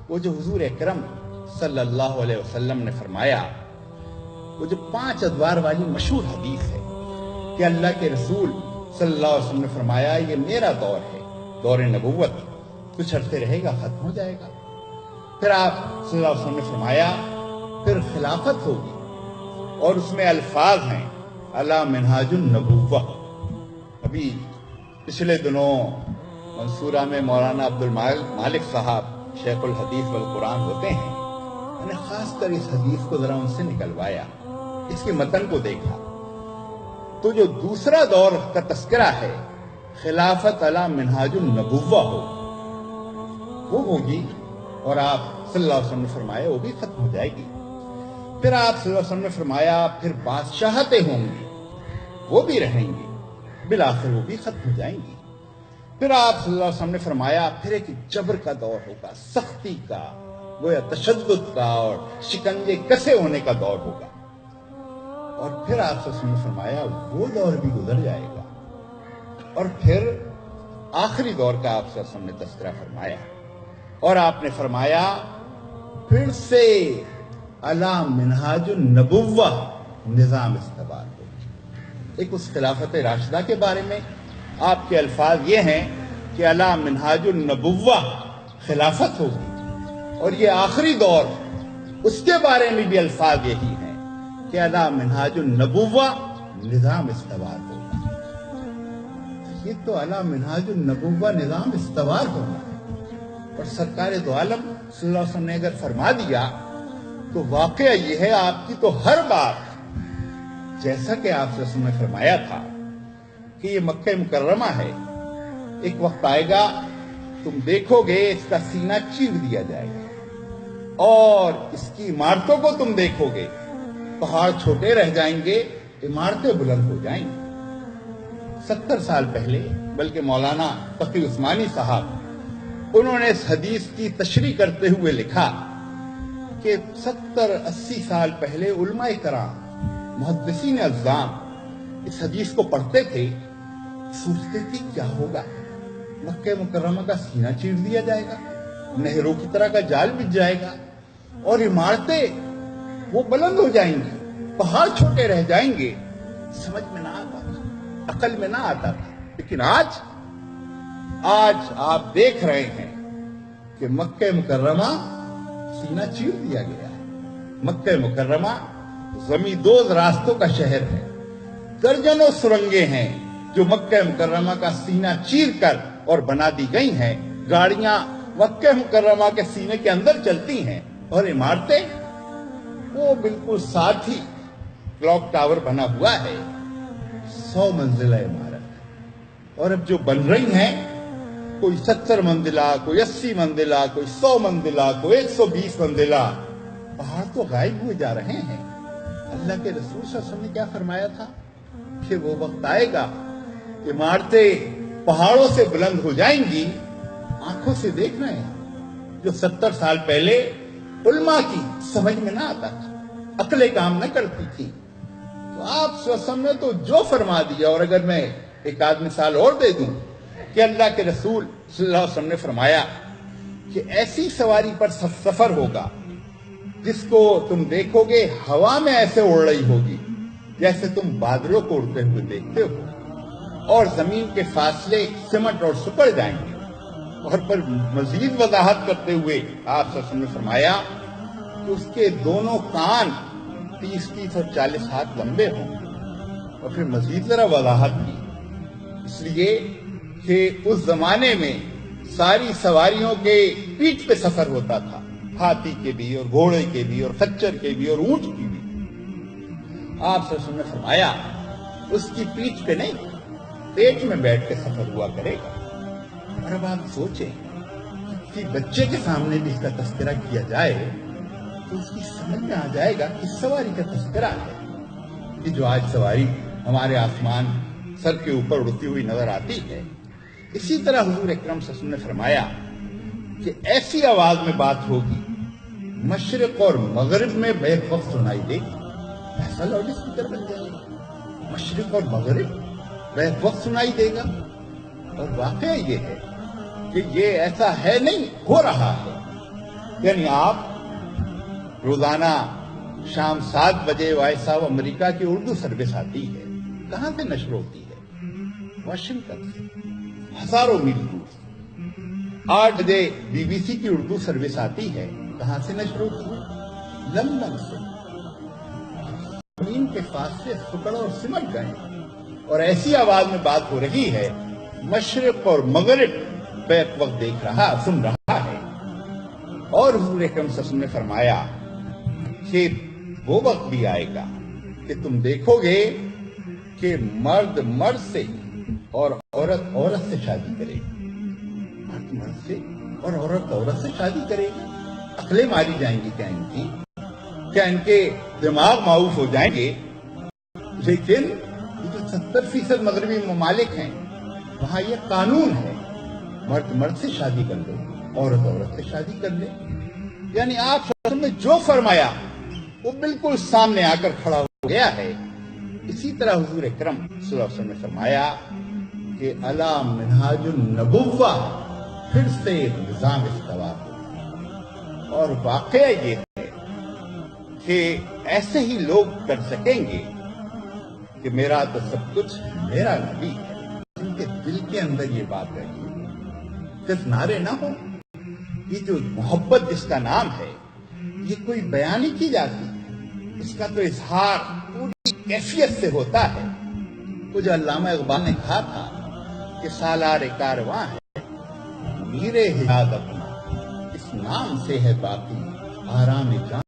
وہ جو حضور اکرم صلی اللہ علیہ وسلم نے فرمایا، وہ جو 5 ادوار والی مشہور حدیث ہے کہ اللہ کے رسول صلی اللہ علیہ وسلم نے فرمایا یہ میرا دور ہے، دور نبوت، کچھ عرصے رہے گا ختم ہو جائے گا۔ پھر آپ صلی اللہ علیہ وسلم نے فرمایا پھر خلافت ہوگی، اور اس میں الفاظ ہیں علی منہاج النبوہ۔ ابھی پچھلے دنوں منصورہ میں مولانا عبد المالک صاحب شیخ الحدیث والقرآن ہوتے ہیں، میں نے خاص کر اس حدیث کو ذرا ان سے نکلوایا، اس کے متن کو دیکھا تو جو دوسرا دور کا تذکرہ ہے خلافت علی منہاج النبوہ وہ ہوگی، اور آپ صلی اللہ علیہ وسلم نے فرمایا وہ بھی ختم ہو جائے گی۔ پھر آپ صلی اللہ علیہ وسلم نے فرمایا پھر بادشاہتیں ہوں گی، وہ بھی رہیں گی، بالآخر وہ بھی ختم ہو جائیں گی۔ پھر آپ صلی اللہ علیہ وسلم نے فرمایا پھر ایک جبر کا دور ہوگا، سختی کا، گویا تشدد کا اور شکنجے کسے ہونے کا دور ہوگا، اور پھر آپ صلی اللہ علیہ وسلم نے فرمایا وہ دور بھی گزر جائے گا، اور پھر آخری دور کا آپ صلی اللہ علیہ وسلم نے تذکرہ فرمایا، اور آپ نے فرمایا پھر سے علی منہاج النبوہ نظام استوار ہوگی۔ ایک اس خلافت راشدہ کے بارے میں آپ کے الفاظ یہ ہیں کہ علی منہاج النبوہ خلافت ہوگی، اور یہ آخری دور اس کے بارے میں بھی الفاظ یہی ہیں کہ علی منہاج النبوہ نظام استوار ہوگا۔ یہ تو علی منہاج النبوہ نظام استوار ہوگا، اور سرکار دو عالم صلی اللہ علیہ وسلم نے اگر فرما دیا تو واقعہ یہ ہے آپ کی تو ہر بات جیسا کہ آپ صلی اللہ علیہ وسلم نے فرمایا تھا کہ یہ مکہ مکرمہ ہے، ایک وقت آئے گا تم دیکھو گے اس کا سینہ چیر دیا جائے گا، اور اس کی عمارتوں کو تم دیکھو گے، پہاڑ چھوٹے رہ جائیں گے، عمارتیں بلند ہو جائیں گی۔ 70 سال پہلے بلکہ مولانا تقی عثمانی صاحب انہوں نے اس حدیث کی تشریح کرتے ہوئے لکھا کہ 70-80 سال پہلے علماء کرام محدثین اعظام اس حدیث کو پڑھتے تھے، سوچتے تھے کیا ہوگا، مکہ مکرمہ کا سینہ چیر دیا جائے گا، نہروں کی طرح کا جال بچ جائے گا، اور عمارتیں وہ بلند ہو جائیں گی، پہاڑ چھوٹے رہ جائیں گے۔ سمجھ میں نہ آتا تھا، عقل میں نہ آتا تھا، لیکن آج آپ دیکھ رہے ہیں کہ مکہ مکرمہ سینہ چیر دیا گیا ہے۔ مکہ مکرمہ زمیندوز راستوں کا شہر ہے، درجنوں سرنگیں ہیں جو مکہ مکرمہ کا سینہ چیر کر اور بنا دی گئی ہیں، گاڑیاں مکہ مکرمہ کے سینے کے اندر چلتی ہیں، اور عمارتیں وہ بالکل ساتھ ہی کلاک ٹاور بنا ہوا ہے، 100 منزلہ عمارت، اور اب جو بن رہی ہیں کوئی 70 منزلہ، کوئی 80 منزلہ، کوئی 100 منزلہ، کوئی 120 منزلہ، پہاڑ تو غائب ہوئے جا رہے ہیں۔ اللہ کے رسول صلی اللہ علیہ وسلم نے کیا فرمایا تھا کہ وہ وقت آئے گا عمارتیں پہاڑوں سے بلند ہو جائیں گی، آنکھوں سے دیکھ رہے ہیں، جو 70 سال پہلے علماء کی سمجھ میں نہ آتا تھا، عقلیں کام نہ کرتی تھی، تو آپ صلی اللہ علیہ وسلم نے تو جو فرما دیا۔ اور اگر میں ایک آدھ مثال اور دے دوں کہ اللہ کے رسول صلی اللہ علیہ وسلم نے فرمایا کہ ایسی سواری پر سفر ہوگا جس کو تم دیکھو گے ہوا میں ایسے اڑ رہی ہوگی جیسے تم بادلوں کو اڑتے ہوئے دیکھتے ہو، اور زمین کے فاصلے سمٹ اور سکڑ جائیں گے۔ اور پر مزید وضاحت کرتے ہوئے آپ صلی اللہ علیہ وسلم نے فرمایا کہ اس کے دونوں کان 30 اور 40 ہاتھ لمبے ہوں، اور پھر مزید ذرا وضاحت کی، اس لیے کہ اس زمانے میں ساری سواریوں کے پیٹھ پہ سفر ہوتا تھا، ہاتھی کے بھی اور گھوڑے کے بھی اور خچر کے بھی اور اونٹ کی بھی۔ آپ صلی اللہ علیہ وسلم نے فرمایا اس کی پیٹھ پہ نہیں، پیٹ میں بیٹھ کے سفر ہوا کرے گا۔ اور اب آپ سوچیں کہ بچے کے سامنے بھی اس کا تذکرہ کیا جائے تو اس کی سمجھ میں آ جائے گا کہ سواری کا تذکرہ ہے، کہ جو آج سواری ہمارے آسمان سر کے اوپر اڑتی ہوئی نظر آتی ہے، اسی طرح حضور اکرم صلی اللہ علیہ وسلم نے فرمایا کہ ایسی آواز میں بات ہوگی مشرق اور مغرب میں بیک وقت سنائی دے گی، ایسا لاؤڈ اسپیکر بن جائے گا، مشرق اور مغرب بیک وقت سنائی دے گا۔ اور واقعہ یہ ہے کہ یہ ایسا ہے نہیں، ہو رہا ہے یعنی آپ روزانہ شام 7 بجے وائس صاحب امریکہ کی اردو سروس آتی ہے، کہاں سے نشر ہوتی ہے؟ واشنگٹن سے، ہزاروں میل دور۔ 8 بجے BBC کی اردو سروس آتی ہے، کہاں سے نشر ہوتی ہے؟ لندن سے۔ زمین کے فاصلے سکڑ اور سمٹ گئے اور ایسی آواز میں بات ہو رہی ہے، مشرق اور مغرب بیک وقت سن رہا ہے۔ اور حضور اکرم صلی اللہ علیہ وسلم نے فرمایا کہ وہ وقت بھی آئے گا کہ تم دیکھو گے کہ مرد مرد سے اور عورت عورت سے شادی کرے گی، مرد مرد سے اور عورت عورت سے شادی کرے گی۔ عقلیں ماری جائیں گی کیا ان کے دماغ معاف ہو جائیں گے؟ لیکن یہ جو 70% مغربی ممالک ہیں وہاں یہ قانون ہے، مرد مرد سے شادی کر لو، عورت عورت سے شادی کر لے۔ یعنی آپ صلی اللہ علیہ وسلم نے جو فرمایا وہ بالکل سامنے آ کر کھڑا ہو گیا ہے۔ اسی طرح حضور اکرم صلی اللہ علیہ وسلم نے فرمایا کہ الا منہاج النبوہ، پھر سے ایک نظام استوا ہو، اور واقعہ یہ ہے کہ ایسے ہی لوگ کر سکیں گے کہ میرا تو سب کچھ میرا نبی ہے، ان کے دل کے اندر یہ بات رہی، صرف نعرے نہ ہو۔ یہ جو محبت جس کا نام ہے یہ کوئی بیان ہی کی جاتی ہے، اس کا تو اظہار پوری کیفیت سے ہوتا ہے۔ تو جو علامہ اقبال نے کہا تھا کہ سالار کارواں ہے میر حجاز اپنا، اس نام سے ہے باقی آرام جان۔